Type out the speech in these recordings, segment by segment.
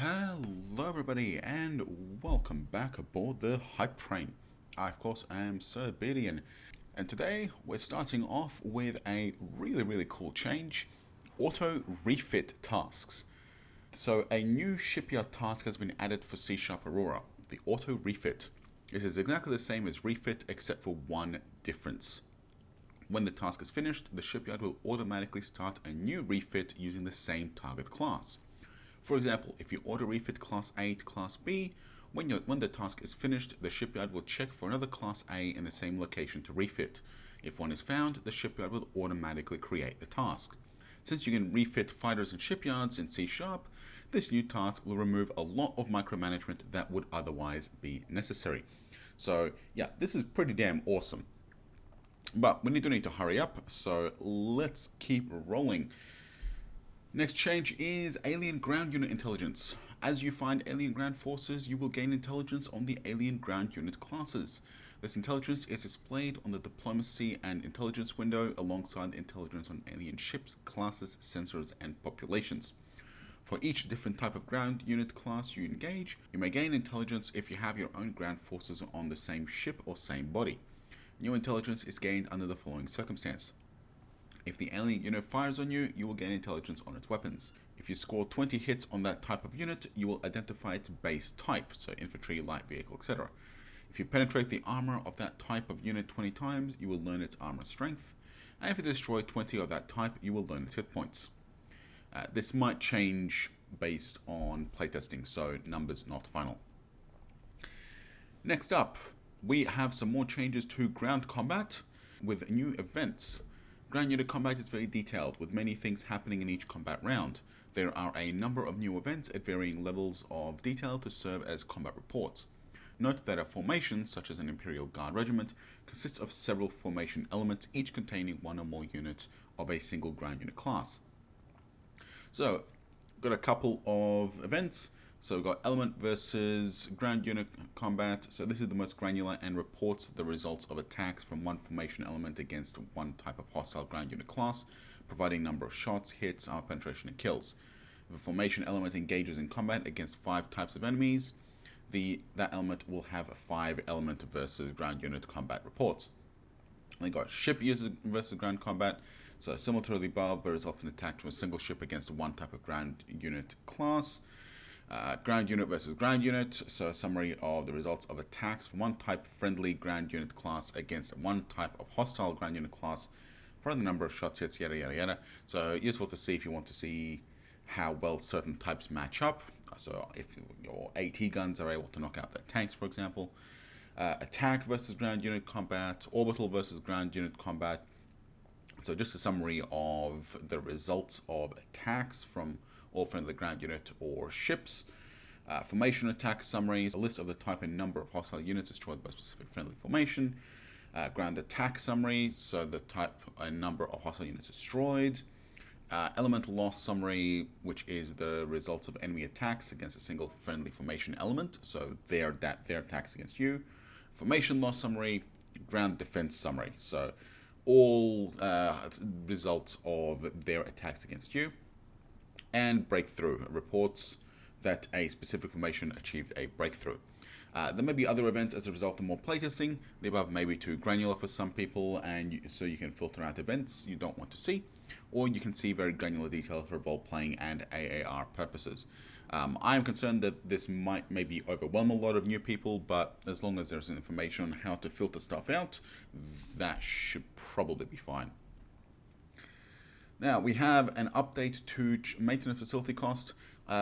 Hello, everybody, and welcome back aboard the Hype Train. I, of course, am Sir Bedian, and today we're starting off with a really cool change: auto refit tasks. So, a new shipyard task has been added for C Sharp Aurora, the auto refit. This is exactly the same as refit, except for one difference. When the task is finished, the shipyard will automatically start a new refit using the same target class. For example, if you order refit class A to class B, when the task is finished, the shipyard will check for another class A in the same location to refit. If one is found, the shipyard will automatically create the task. Since you can refit fighters and shipyards in C Sharp, this new task will remove a lot of micromanagement that would otherwise be necessary. So yeah, this is pretty damn awesome. But we need to hurry up, so let's keep rolling. Next change is Alien Ground Unit Intelligence. As you find alien ground forces, you will gain intelligence on the alien ground unit classes. This intelligence is displayed on the diplomacy and intelligence window alongside the intelligence on alien ships, classes, sensors, and populations. For each different type of ground unit class you engage, you may gain intelligence if you have your own ground forces on the same ship or same body. New intelligence is gained under the following circumstance. If the alien unit fires on you, you will gain intelligence on its weapons. If you score 20 hits on that type of unit, you will identify its base type, so infantry, light vehicle, etc. If you penetrate the armor of that type of unit 20 times, you will learn its armor strength. And if you destroy 20 of that type, you will learn its hit points. This might change based on playtesting, so numbers not final. Next up, we have some more changes to ground combat with new events. Ground unit combat is very detailed, with many things happening in each combat round. There are a number of new events at varying levels of detail to serve as combat reports. Note that a formation, such as an Imperial Guard regiment, consists of several formation elements, each containing one or more units of a single ground unit class. So, got a couple of events. So we've got element versus ground unit combat. So this is the most granular and reports the results of attacks from one formation element against one type of hostile ground unit class, providing number of shots, hits, armor penetration, and kills. If a formation element engages in combat against 5 types of enemies, that element will have 5 element versus ground unit combat reports. Then got ship user versus ground combat. So similar to the above, but results in attack from a single ship against one type of ground unit class. Ground unit versus ground unit. So a summary of the results of attacks from one type friendly ground unit class against one type of hostile ground unit class for the number of shots, hits, yada yada yada. So useful to see if you want to see how well certain types match up. So if your AT guns are able to knock out the tanks, for example. Attack versus ground unit combat, orbital versus ground unit combat. So just a summary of the results of attacks from all friendly ground unit or ships. Formation attack summaries, a list of the type and number of hostile units destroyed by specific friendly formation. Ground attack summary, so the type and number of hostile units destroyed. Elemental loss summary, which is the results of enemy attacks against a single friendly formation element, so their attacks against you. Formation loss summary, ground defense summary, so all results of their attacks against you. And breakthrough reports that a specific formation achieved a breakthrough. There may be other events as a result of more playtesting. The above may be too granular for some people, and so you can filter out events you don't want to see, or you can see very granular detail for role playing and AAR purposes. I am concerned that this might maybe overwhelm a lot of new people, but as long as there's information on how to filter stuff out, that should probably be fine. Now, we have an update to maintenance facility cost.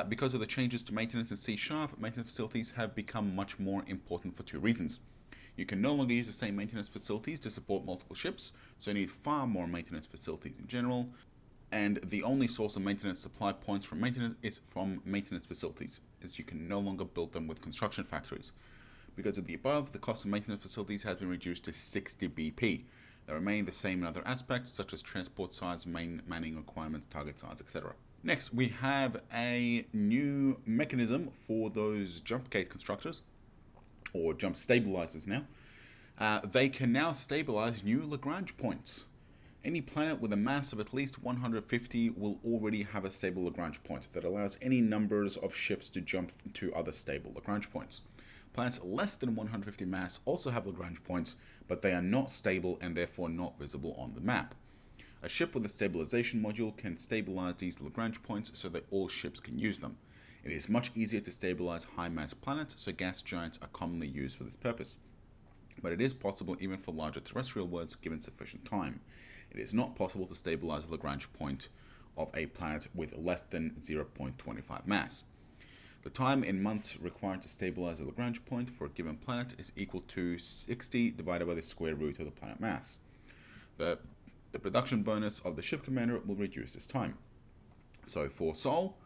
Because of the changes to maintenance in C Sharp, maintenance facilities have become much more important for 2 reasons. You can no longer use the same maintenance facilities to support multiple ships, so you need far more maintenance facilities in general. And the only source of maintenance supply points from maintenance is from maintenance facilities, as you can no longer build them with construction factories. Because of the above, the cost of maintenance facilities has been reduced to 60 BP. They remain the same in other aspects, such as transport size, manning requirements, target size, etc. Next, we have a new mechanism for those jump gate constructors, or jump stabilizers now. They can now stabilize new Lagrange points. Any planet with a mass of at least 150 will already have a stable Lagrange point that allows any numbers of ships to jump to other stable Lagrange points. Planets less than 150 mass also have Lagrange points, but they are not stable and therefore not visible on the map. A ship with a stabilization module can stabilize these Lagrange points so that all ships can use them. It is much easier to stabilize high-mass planets, so gas giants are commonly used for this purpose. But it is possible even for larger terrestrial worlds given sufficient time. It is not possible to stabilize a Lagrange point of a planet with less than 0.25 mass. The time in months required to stabilize a Lagrange point for a given planet is equal to 60 divided by the square root of the planet mass. The production bonus of the ship commander will reduce this time. So for Sol,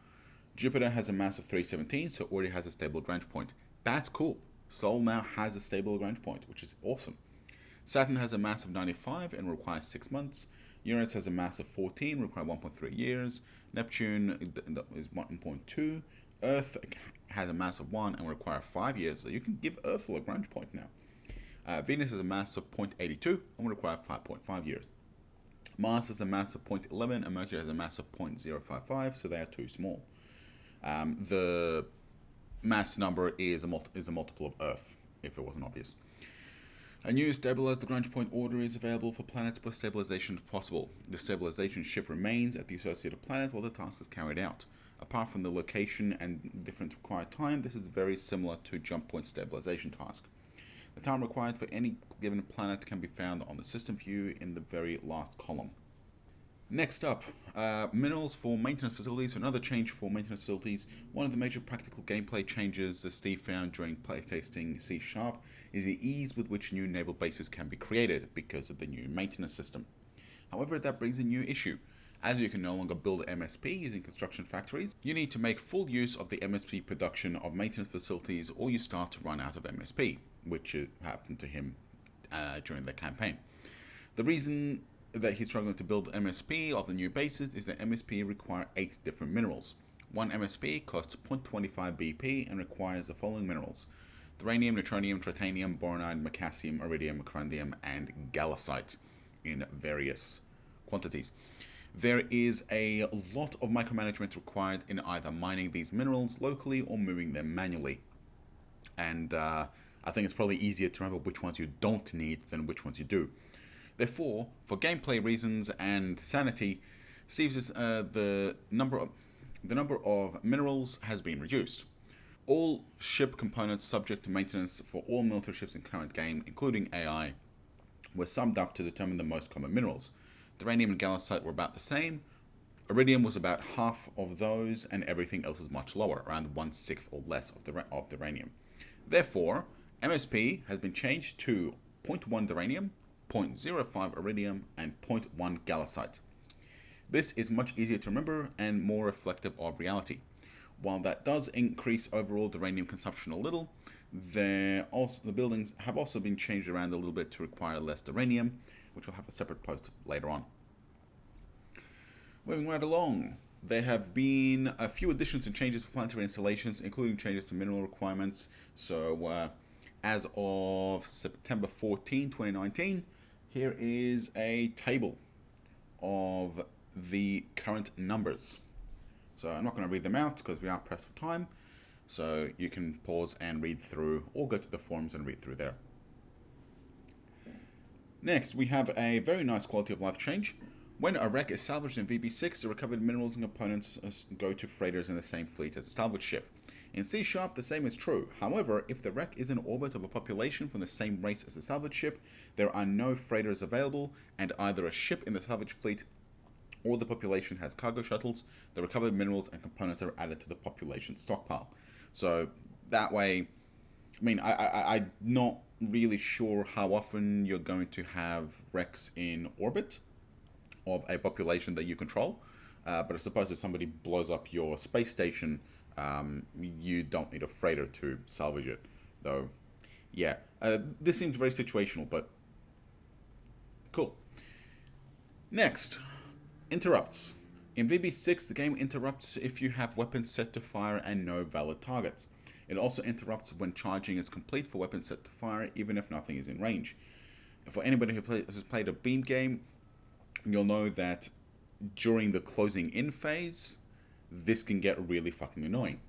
Jupiter has a mass of 317, so it already has a stable Lagrange point. That's cool. Sol now has a stable Lagrange point, which is awesome. Saturn has a mass of 95 and requires 6 months. Uranus has a mass of 14, requires 1.3 years. Neptune is 1.2. Earth has a mass of 1 and requires 5 years, so you can give Earth a Lagrange point now. Venus has a mass of 0.82 and will require 5.5 years. Mars has a mass of 0.11 and Mercury has a mass of 0.055, so they are too small. The mass number is a multiple of Earth, if it wasn't obvious. A new stabilized Lagrange point order is available for planets where stabilization is possible. The stabilization ship remains at the associated planet while the task is carried out. Apart from the location and different required time, this is very similar to jump point stabilization task. The time required for any given planet can be found on the system view in the very last column. Next up, minerals for maintenance facilities. Another change for maintenance facilities. One of the major practical gameplay changes that Steve found during playtesting C# is the ease with which new naval bases can be created because of the new maintenance system. However, that brings a new issue. As you can no longer build MSP using construction factories, you need to make full use of the MSP production of maintenance facilities or you start to run out of MSP, which happened to him during the campaign. The reason that he's struggling to build MSP of the new bases is that MSP require 8 different minerals. One MSP costs 0.25 BP and requires the following minerals: thorium, neutronium, titanium, boronite, macassium, iridium, corundum, and gallicite in various quantities. There is a lot of micromanagement required in either mining these minerals locally or moving them manually. And I think it's probably easier to remember which ones you don't need than which ones you do. Therefore, for gameplay reasons and sanity, Steve's the number of minerals has been reduced. All ship components subject to maintenance for all military ships in current game, including AI, were summed up to determine the most common minerals. Thorium and gallicite were about the same. Iridium was about half of those, and everything else is much lower, around 1/6 or less of thorium. Therefore, MSP has been changed to 0.1 thorium, 0.05 iridium, and 0.1 gallicite. This is much easier to remember and more reflective of reality. While that does increase overall uranium consumption a little, the buildings have also been changed around a little bit to require less uranium, which will have a separate post later on. Moving right along, there have been a few additions and changes for planetary installations, including changes to mineral requirements. So, as of September 14, 2019, here is a table of the current numbers. So I'm not going to read them out because we are pressed for time. So you can pause and read through, or go to the forums and read through there. Next, we have a very nice quality of life change. When a wreck is salvaged in VB6, the recovered minerals and components go to freighters in the same fleet as a salvage ship. In C#, the same is true. However, if the wreck is in orbit of a population from the same race as the salvage ship, there are no freighters available, and either a ship in the salvage fleet or the population has cargo shuttles. The recovered minerals and components are added to the population stockpile. So that way, I mean, I'm not really sure how often you're going to have wrecks in orbit of a population that you control. But I suppose if somebody blows up your space station, you don't need a freighter to salvage it. Though, yeah, this seems very situational, but cool. Next, interrupts. In VB6, the game interrupts if you have weapons set to fire and no valid targets. It also interrupts when charging is complete for weapons set to fire, even if nothing is in range. For anybody who has played a beam game, you'll know that during the closing in phase, this can get really fucking annoying.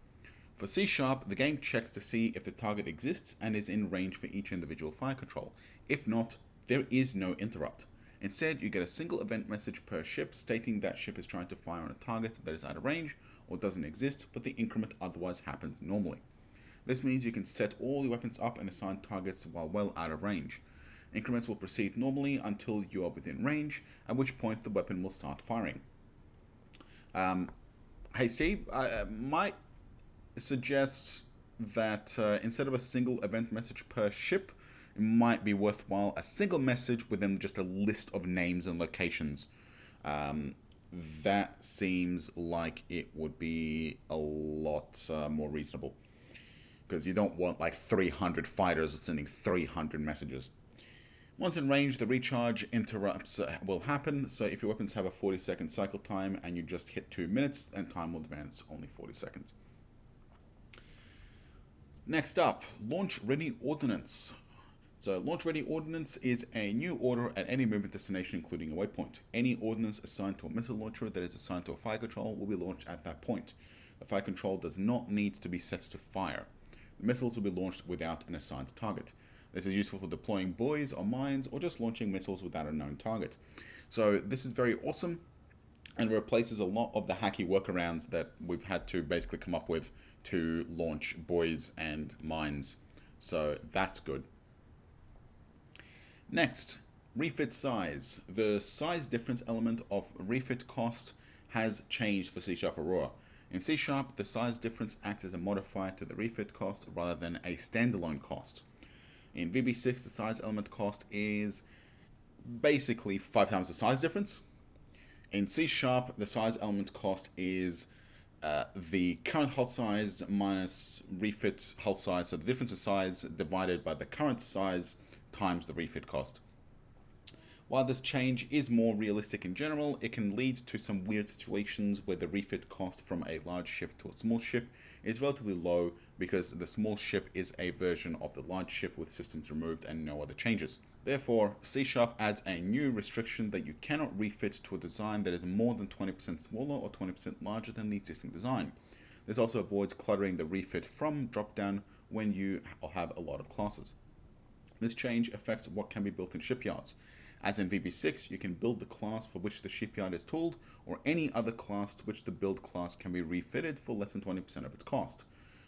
For C Sharp, the game checks to see if the target exists and is in range for each individual fire control. If not, there is no interrupt. Instead, you get a single event message per ship stating that ship is trying to fire on a target that is out of range or doesn't exist, but the increment otherwise happens normally. This means you can set all your weapons up and assign targets while well out of range. Increments will proceed normally until you are within range, at which point the weapon will start firing. Hey Steve, I might suggest that instead of a single event message per ship, it might be worthwhile a single message within just a list of names and locations. That seems like it would be a lot more reasonable, because you don't want like 300 fighters sending 300 messages. Once in range, the recharge interrupts will happen, so if your weapons have a 40-second cycle time and you just hit 2 minutes, then time will advance only 40 seconds. Next up, Launch Ready Ordnance. So Launch Ready Ordnance is a new order at any movement destination, including a waypoint. Any ordnance assigned to a missile launcher that is assigned to a fire control will be launched at that point. The fire control does not need to be set to fire. The missiles will be launched without an assigned target. This is useful for deploying buoys or mines, or just launching missiles without a known target. So this is very awesome, and replaces a lot of the hacky workarounds that we've had to basically come up with to launch buoys and mines. So that's good. Next, refit size. The size difference element of refit cost has changed for C# Aurora. In C#, the size difference acts as a modifier to the refit cost rather than a standalone cost. In VB6, the size element cost is basically 5 times the size difference. In C#, the size element cost is the current hull size minus refit hull size. So the difference of size divided by the current size times the refit cost. While this change is more realistic in general, it can lead to some weird situations where the refit cost from a large ship to a small ship is relatively low because the small ship is a version of the large ship with systems removed and no other changes. Therefore, C# adds a new restriction that you cannot refit to a design that is more than 20% smaller or 20% larger than the existing design. This also avoids cluttering the refit from drop-down when you have a lot of classes. This change affects what can be built in shipyards. As in VB6, you can build the class for which the shipyard is tooled, or any other class to which the build class can be refitted for less than 20% of its cost.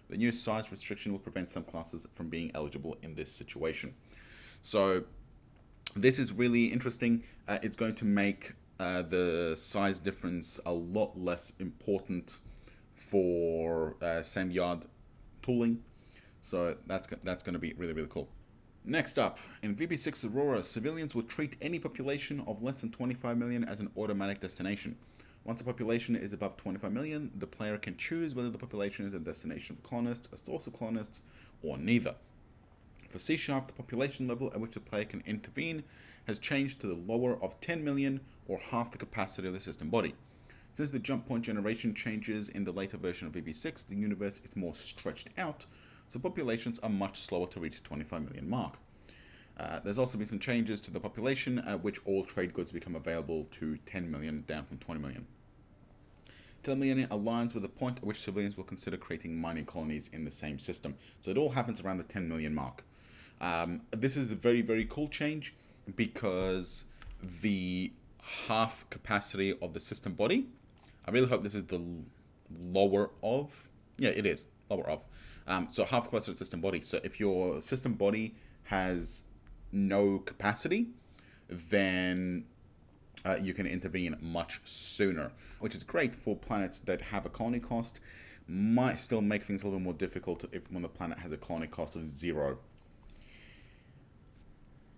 The new size restriction will prevent some classes from being eligible in this situation. So this is really interesting. It's going to make the size difference a lot less important for same yard tooling. So that's going to be really, really cool. Next up, in VB6 Aurora, civilians will treat any population of less than 25 million as an automatic destination. Once a population is above 25 million, the player can choose whether the population is a destination for colonists, a source of colonists, or neither. For C#, the population level at which the player can intervene has changed to the lower of 10 million, or half the capacity of the system body. Since the jump point generation changes in the later version of VB6, the universe is more stretched out, so populations are much slower to reach the 25 million mark. There's also been some changes to the population at which all trade goods become available to 10 million, down from 20 million. 10 million aligns with the point at which civilians will consider creating mining colonies in the same system. So it all happens around the 10 million mark. This is a very, very cool change because the half capacity of the system body, I really hope this is the lower of, yeah, it is, lower of. So half capacity of the system body. So if your system body has no capacity, then you can intervene much sooner, which is great for planets that have a colony cost. Might still make things a little more difficult when the planet has a colony cost of 0.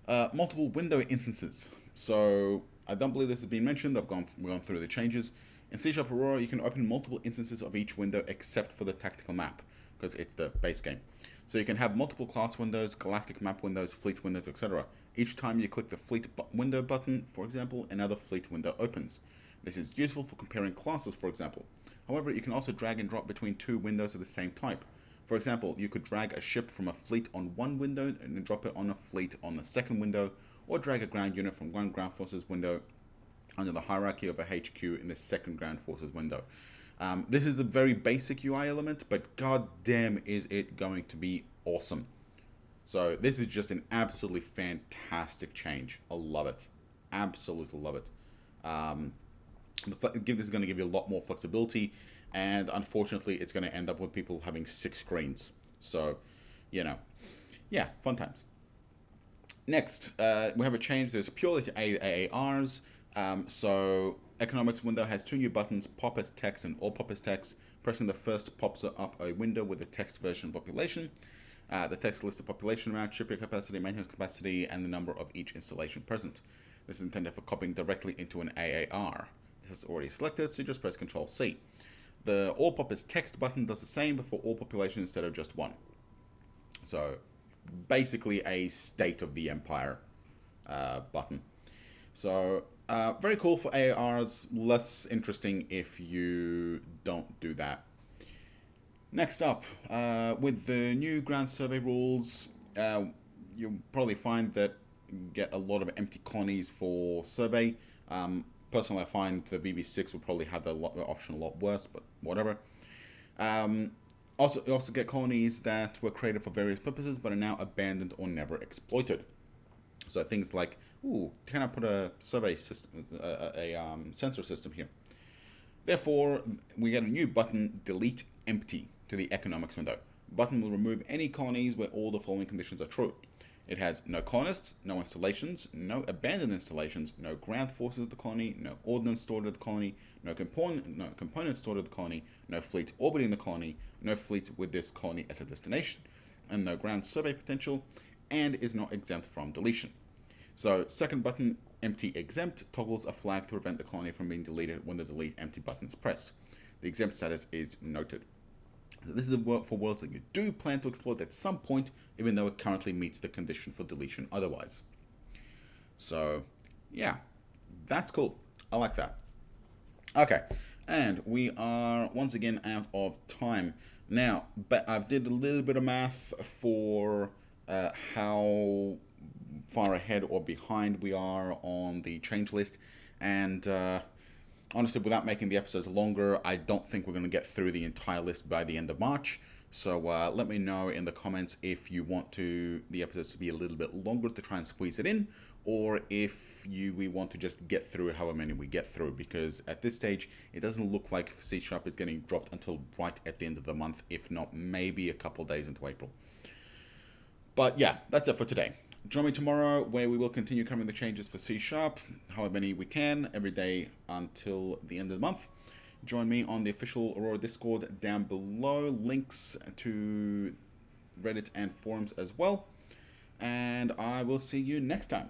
Multiple window instances. So I don't believe this has been mentioned. We've gone through the changes. In C# Aurora, you can open multiple instances of each window except for the tactical map, because it's the base game. So you can have multiple class windows, galactic map windows, fleet windows, etc. Each time you click the fleet window button, for example, another fleet window opens. This is useful for comparing classes, for example. However, you can also drag and drop between two windows of the same type. For example, you could drag a ship from a fleet on one window and then drop it on a fleet on the second window, or drag a ground unit from one ground forces window under the hierarchy of a HQ in the second Ground Forces window. This is the very basic UI element, but god damn is it going to be awesome. So this is just an absolutely fantastic change. I love it. Absolutely love it. This is going to give you a lot more flexibility, and unfortunately it's going to end up with people having 6 screens. So, you know, yeah, fun times. Next, we have a change. There's purely to AARs. So economics window has 2 new buttons, pop as text and all pop as text. Pressing the first pops up a window with the text version population. The text lists the population amount, shipyard capacity, maintenance capacity, and the number of each installation present. This is intended for copying directly into an AAR. This is already selected, so you just press Ctrl C. The all pop as text button does the same, but for all population instead of just one. So basically a state of the empire button. So very cool for AARs, less interesting if you don't do that. Next up, with the new ground survey rules, you'll probably find that you get a lot of empty colonies for survey. Personally, I find the VB6 will probably have the option a lot worse, but whatever. You also get colonies that were created for various purposes, but are now abandoned or never exploited. So things like, can I put a survey system, sensor system here? Therefore, we get a new button, Delete Empty, to the economics window. The button will remove any colonies where all the following conditions are true. It has no colonists, no installations, no abandoned installations, no ground forces at the colony, no ordnance stored at the colony, no components stored at the colony, no fleet orbiting the colony, no fleet with this colony as a destination, and no ground survey potential, and is not exempt from deletion. So, second button, Empty Exempt, toggles a flag to prevent the colony from being deleted when the Delete Empty button is pressed. The exempt status is noted. So this is for worlds that you do plan to exploit at some point, even though it currently meets the condition for deletion otherwise. So, yeah, that's cool. I like that. Okay, and we are once again out of time. Now, but I did a little bit of math for how far ahead or behind we are on the change list, and honestly, without making the episodes longer, I don't think we're going to get through the entire list by the end of March. So let me know in the comments if you want the episodes to be a little bit longer to try and squeeze it in, or if we want to just get through however many we get through, because at this stage, it doesn't look like C# is getting dropped until right at the end of the month, if not maybe a couple days into April. But yeah, that's it for today. Join me tomorrow where we will continue covering the changes for C#, however many we can, every day until the end of the month. Join me on the official Aurora Discord down below. Links to Reddit and forums as well. And I will see you next time.